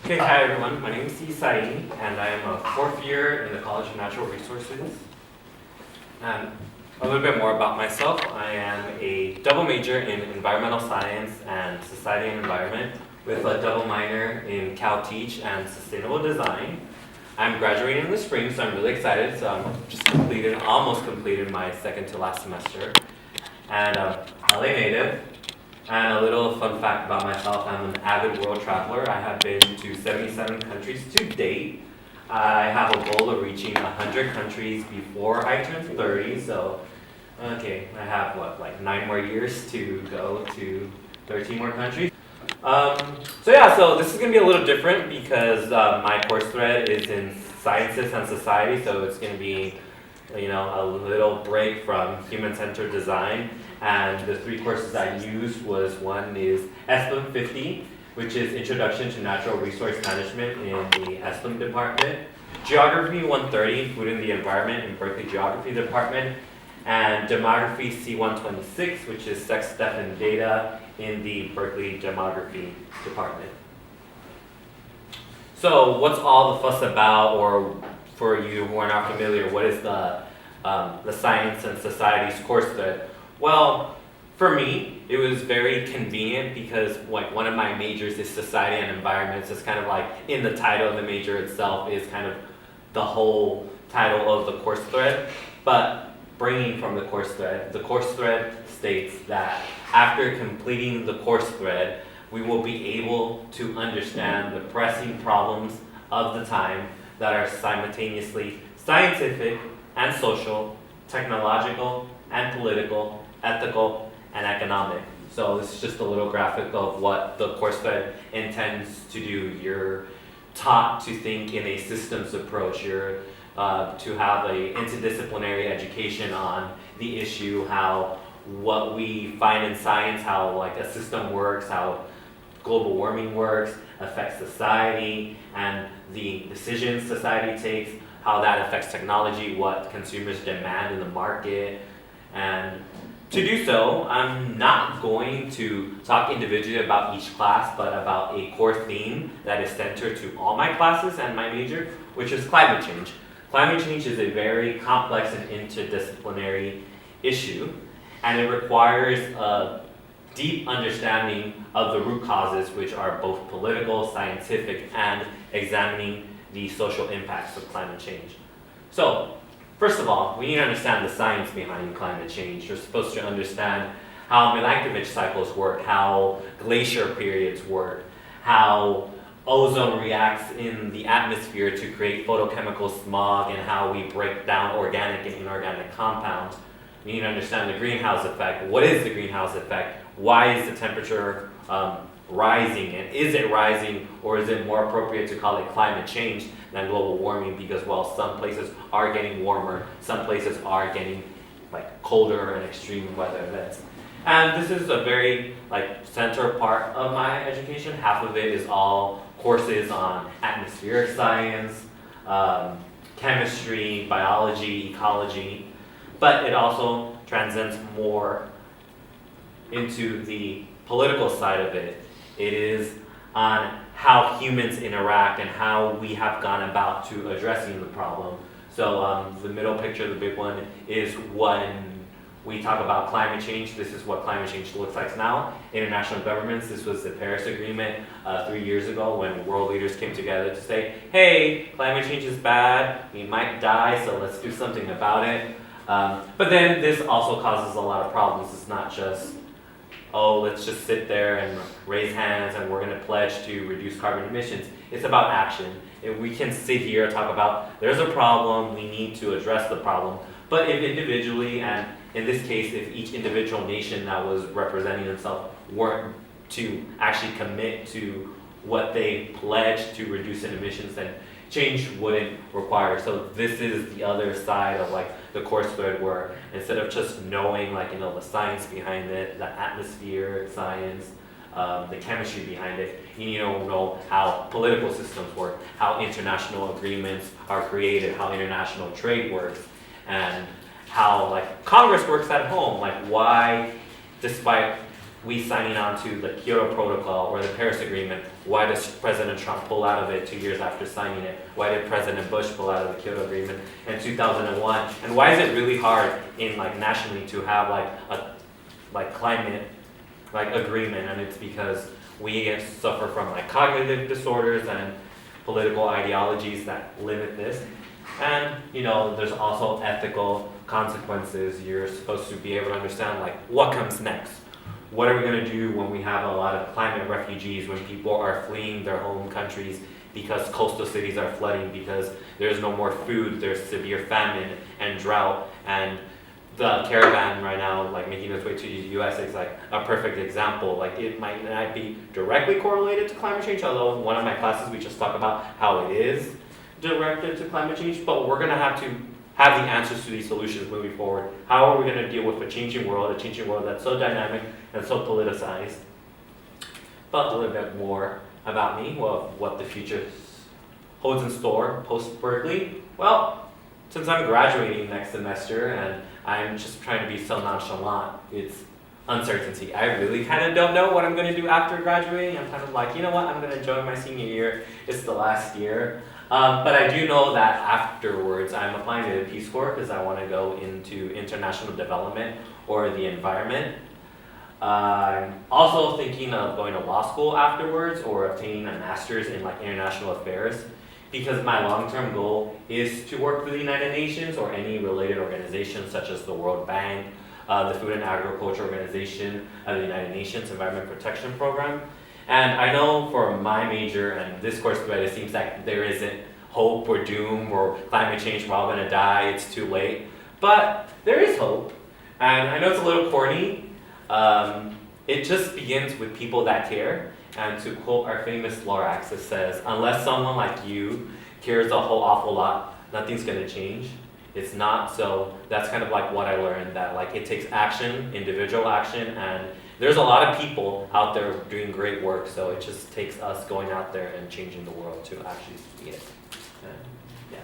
Okay, hi everyone. My name is Isai, and I am a fourth year in the College of Natural Resources. And a little bit more about myself. I am a double major in environmental science and society and environment with a double minor in Cal Teach and sustainable design. I'm graduating in the spring, so I'm really excited. So I'm just almost completed my second to last semester. And LA native. And a little fun fact about myself, I'm an avid world traveler. I have been to 77 countries to date. I have a goal of reaching 100 countries before I turn 30, so okay, I have like 9 more years to go to 13 more countries. So this is going to be a little different because my course thread is in sciences and society, so it's going to be a little break from human-centered design. And the 3 courses I used one is ESPM 50, which is Introduction to Natural Resource Management in the ESPM department, Geography 130, Food and the Environment in Berkeley Geography department, and Demography C126, which is Sex, Death, and Data in the Berkeley Demography department. So what's all the fuss about, or for you who are not familiar, what is the Science and Society's course thread? Well, for me, it was very convenient because one of my majors is society and environment. So it's kind of like in the title of the major itself is kind of the whole title of the course thread. But bringing from the course thread states that after completing the course thread, we will be able to understand the pressing problems of the time that are simultaneously scientific and social, technological and political, ethical, and economic. So this is just a little graphic of what the course thread intends to do. You're taught to think in a systems approach. You're to have a interdisciplinary education on the issue, how what we find in science, how a system works, how global warming works, affects society, and the decisions society takes, how that affects technology, what consumers demand in the market. And to do so, I'm not going to talk individually about each class, but about a core theme that is centered to all my classes and my major, which is climate change. Climate change is a very complex and interdisciplinary issue, and it requires a deep understanding of the root causes, which are both political, scientific, and examining the social impacts of climate change. So, first of all, we need to understand the science behind climate change. You're supposed to understand how Milankovitch cycles work, how glacier periods work, how ozone reacts in the atmosphere to create photochemical smog, and how we break down organic and inorganic compounds. We need to understand the greenhouse effect. What is the greenhouse effect? Why is the temperature rising, and is it rising, or is it more appropriate to call it climate change than global warming? Because some places are getting warmer, some places are getting colder and extreme weather events. And this is a very center part of my education. Half of it is all courses on atmospheric science, chemistry, biology, ecology, but it also transcends more into the political side of it. It is on how humans interact and how we have gone about to addressing the problem. So the middle picture, the big one, is when we talk about climate change. This is what climate change looks like now. International governments, this was the Paris Agreement 3 years ago when world leaders came together to say, hey, climate change is bad, we might die, so let's do something about it. But then this also causes a lot of problems. It's not just, let's just sit there and raise hands and we're going to pledge to reduce carbon emissions. It's about action. If we can sit here and talk about there's a problem, we need to address the problem. But if individually, and in this case, if each individual nation that was representing themselves weren't to actually commit to what they pledged to reduce in emissions, then change wouldn't require. So this is the other side of the course thread, where instead of just knowing the science behind it, the atmospheric science, the chemistry behind it, you need to know how political systems work, how international agreements are created, how international trade works, and how Congress works at home. Why, despite we signing on to the Kyoto Protocol or the Paris Agreement, why does President Trump pull out of it 2 years after signing it? Why did President Bush pull out of the Kyoto Agreement in 2001? And why is it really hard in like nationally to have like a climate like agreement? And it's because we suffer from like cognitive disorders and political ideologies that limit this. And there's also ethical consequences. You're supposed to be able to understand like what comes next. What are we going to do when we have a lot of climate refugees, when people are fleeing their home countries because coastal cities are flooding, because there's no more food, there's severe famine and drought, and the caravan right now, like making its way to the US, is like a perfect example. Like it might not be directly correlated to climate change, although in one of my classes we just talk about how it is directed to climate change, but we're going to have the answers to these solutions moving forward. How are we going to deal with a changing world that's so dynamic and so politicized? But a little bit more about me, what the future holds in store post Berkeley. Well, since I'm graduating next semester and I'm just trying to be so nonchalant, it's uncertainty. I really kind of don't know what I'm going to do after graduating. I'm kind of like, you know what, I'm going to enjoy my senior year. It's the last year. But I do know that afterwards I'm applying to the Peace Corps because I want to go into international development or the environment. I'm also thinking of going to law school afterwards or obtaining a master's in like international affairs, because my long-term goal is to work for the United Nations or any related organizations such as the World Bank, the Food and Agriculture Organization of the United Nations Environment Protection Program. And I know for my major and this course, but it seems like there isn't hope or doom or climate change, we're all going to die, it's too late. But there is hope. And I know it's a little corny. It just begins with people that care. And to quote our famous Lorax, it says, unless someone like you cares a whole awful lot, nothing's going to change. It's not. So that's kind of like what I learned, that like it takes action, individual action, and there's a lot of people out there doing great work, so it just takes us going out there and changing the world to actually see it. And, yeah.